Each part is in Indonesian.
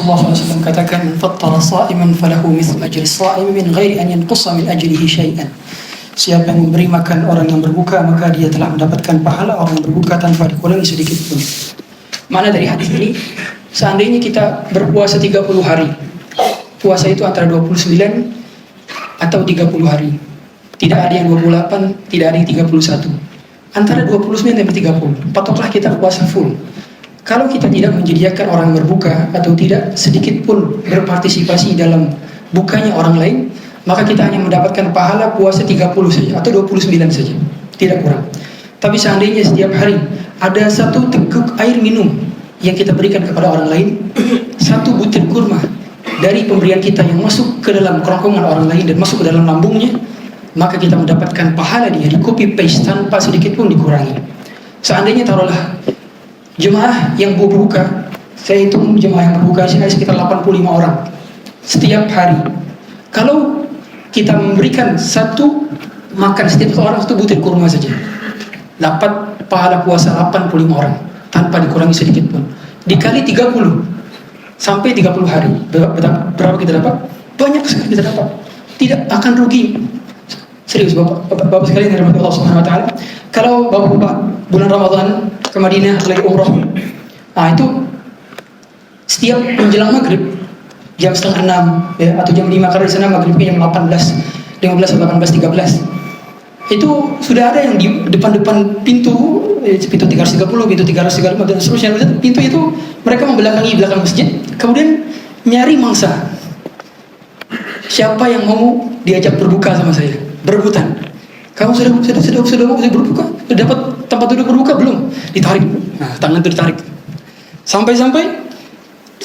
sallallahu alaihi wasallam katakan, "Fattara sha'iman falahu mithlu ajri sha'im min ghairi an yanqussa min ajrihi syai'an." Siapa yang memberi makan orang yang berbuka, maka dia telah mendapatkan pahala orang yang berbuka tanpa dikurangi sedikit pun. Makna dari hadis ini, seandainya kita berpuasa 30 hari, puasa itu antara 29 atau 30 hari. Tidak ada yang 28, tidak ada yang 31. Antara 29 dan 30, patutlah kita puasa full. Kalau kita tidak menyediakan orang berbuka atau tidak sedikit pun berpartisipasi dalam bukanya orang lain, maka kita hanya mendapatkan pahala puasa 30 saja atau 29 saja, tidak kurang. Tapi seandainya setiap hari ada satu teguk air minum yang kita berikan kepada orang lain, satu butir kurma dari pemberian kita yang masuk ke dalam kerongkongan orang lain dan masuk ke dalam lambungnya, maka kita mendapatkan pahala dia di copy paste tanpa sedikit pun dikurangi. Seandainya taruhlah jemaah yang berbuka, saya hitung jemaah yang berbuka sekitar 85 orang setiap hari. Kalau kita memberikan satu makan setiap orang satu butir kurma saja, dapat pahala puasa 85 orang tanpa dikurangi sedikit pun. Dikali 30 sampai 30 hari, berapa kita dapat? Banyak sekali kita dapat. Tidak akan rugi. Serius Bapak sekalian yang dirahmati Allah Subhanahu wa taala. Kalau Bapak bulan Ramadan ke Madinah lagi umrah, itu setiap menjelang maghrib jam setengah 6 ya, atau jam 5, karena di sana maghribnya jam 18:15 atau 18:13. Itu sudah ada yang di depan-depan pintu 330, pintu 335 dan seterusnya. Pintu itu mereka membelakangi belakang masjid, kemudian nyari mangsa. Siapa yang mau diajak berbuka sama saya? Berebutan. Kamu sudah mau berbuka? Sudah dapat tempat duduk berbuka belum? Ditarik. Nah, tangan itu ditarik. Sampai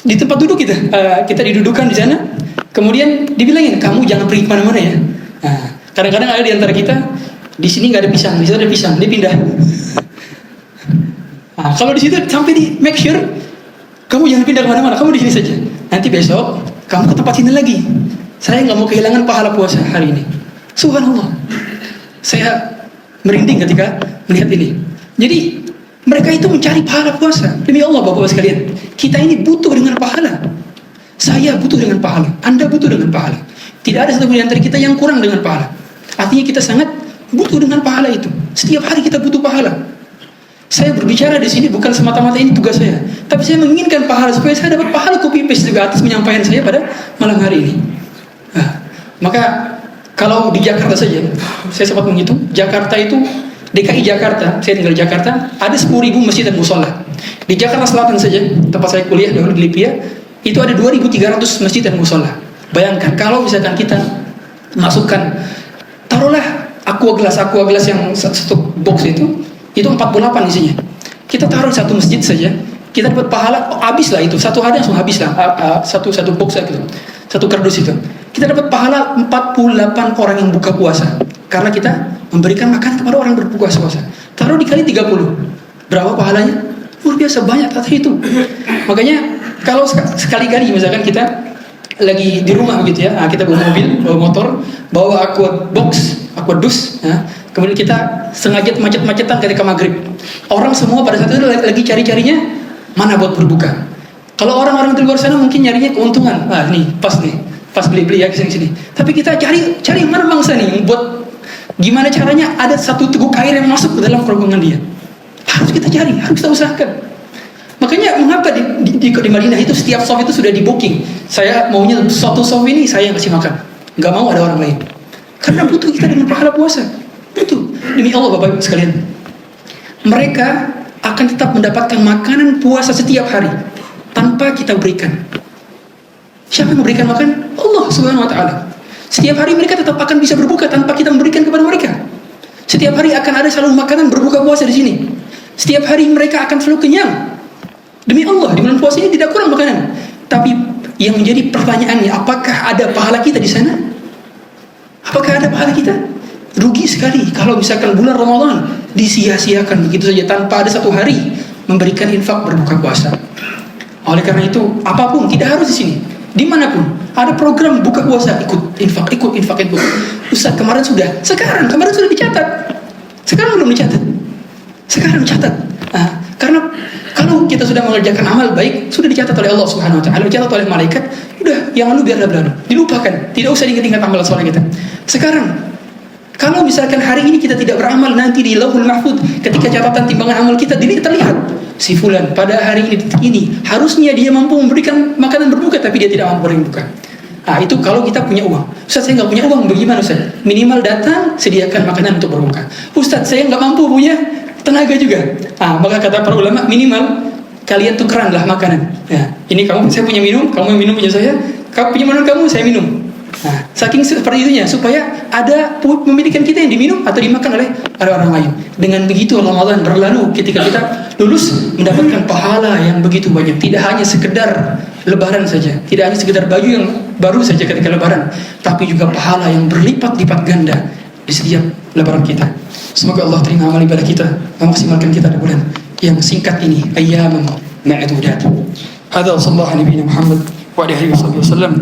di tempat duduk kita didudukan di sana. Kemudian dibilangin, kamu jangan pergi kemana-mana ya. Nah, kadang-kadang ada di antara kita, di sini nggak ada pisang, di sana ada pisang, dia pindah. Nah, kalau di situ sampai di make sure kamu jangan pindah kemana-mana, kamu di sini saja. Nanti besok kamu ke tempat sini lagi. Saya nggak mau kehilangan pahala puasa hari ini. Subhanallah, saya merinding ketika melihat ini. Jadi mereka itu mencari pahala puasa. Demi Allah Bapak sekalian, kita ini butuh dengan pahala. Saya butuh dengan pahala, Anda butuh dengan pahala. Tidak ada satu di antara kita yang kurang dengan pahala. Artinya kita sangat butuh dengan pahala itu. Setiap hari kita butuh pahala. Saya berbicara di sini bukan semata-mata ini tugas saya, tapi saya menginginkan pahala supaya saya dapat pahala copy paste juga atas penyampaian saya pada malam hari ini. Nah, maka kalau di Jakarta saja, saya sempat menghitung, Jakarta itu, DKI Jakarta, saya tinggal di Jakarta, ada 10.000 masjid dan musola. Di Jakarta Selatan saja, tempat saya kuliah dahulu di Lipia, itu ada 2.300 masjid dan musola. Bayangkan kalau misalkan kita masukkan, taruhlah aqua gelas yang satu box itu 48 isinya. Kita taruh satu masjid saja, kita dapat pahala, habis lah itu, satu hari langsung habis lah, satu box gitu, satu kardus itu. Kita dapat pahala 48 orang yang buka puasa, karena kita memberikan makanan kepada orang berbuka puasa. Taruh dikali 30, berapa pahalanya? Luar biasa banyak, tak terhitung. Makanya kalau sekali-kali misalkan kita lagi di rumah gitu ya, kita bawa mobil, bawa motor, bawa aqua dus, kemudian kita sengaja macet-macetan ketika maghrib. Orang semua pada saat itu lagi cari-carinya mana buat berbuka. Kalau orang-orang di luar sana mungkin nyarinya keuntungan. Pas beli ya kesini. Tapi kita cari yang mana mangsa nih, buat gimana caranya ada satu teguk air yang masuk ke dalam kerongkongan dia. Harus kita cari, harus kita usahakan. Makanya mengapa di Madinah itu setiap soft itu sudah di booking. Saya maunya satu soft ini saya yang kasih makan, nggak mau ada orang lain. Karena butuh kita dengan pahala puasa. Butuh. Demi Allah Bapak Ibu sekalian, mereka akan tetap mendapatkan makanan puasa setiap hari tanpa kita berikan. Siapa yang memberikan makan? Allah Subhanahu wa taala. Setiap hari mereka tetap akan bisa berbuka tanpa kita memberikan kepada mereka. Setiap hari akan ada selalu makanan berbuka puasa di sini. Setiap hari mereka akan selalu kenyang. Demi Allah, di bulan puasa ini tidak kurang makanan. Tapi yang menjadi pertanyaannya, apakah ada pahala kita di sana? Apakah ada pahala kita? Rugi sekali kalau misalkan bulan Ramadan disia-siakan begitu saja tanpa ada satu hari memberikan infak berbuka puasa. Oleh karena itu, apapun tidak harus di sini. Dimanapun ada program buka puasa, ikut infak. Ustaz kemarin sudah dicatat. Sekarang belum dicatat. Sekarang catat. Karena kalau kita sudah mengerjakan amal baik, sudah dicatat oleh Allah Subhanahu wa taala, dicatat oleh malaikat, udah yang lalu biarlah berlalu, dilupakan, tidak usah diingat-ingat amal soleh kita. Sekarang kalau misalkan hari ini kita tidak beramal, nanti di Lauhul Mahfuz ketika catatan timbangan amal kita terlihat si fulan pada hari ini harusnya dia mampu memberikan makanan berbuka, tapi dia tidak mampu berbuka. Nah, itu kalau kita punya uang. Ustaz, saya nggak punya uang, bagaimana Ustaz? Minimal datang, sediakan makanan untuk berbuka. Ustaz, saya nggak mampu punya tenaga juga. Nah, maka kata para ulama, minimal kalian tukeranlah makanan. Ya, ini saya punya minum, kamu minum punya saya, kamu punya minum kamu, saya minum. Nah, saking seperti itunya supaya ada pemilikan kita yang diminum atau dimakan oleh orang lain. Dengan begitu Ramadan berlalu, ketika kita lulus mendapatkan pahala yang begitu banyak. Tidak hanya sekedar lebaran saja, tidak hanya sekedar baju yang baru saja ketika lebaran, tapi juga pahala yang berlipat-lipat ganda di setiap lebaran kita. Semoga Allah terima amal ibadah kita, memaksimalkan kita di bulan yang singkat ini, ayyaman ma'dudat. Hadza sallallahu alaihi Muhammad wa alihi wasallam.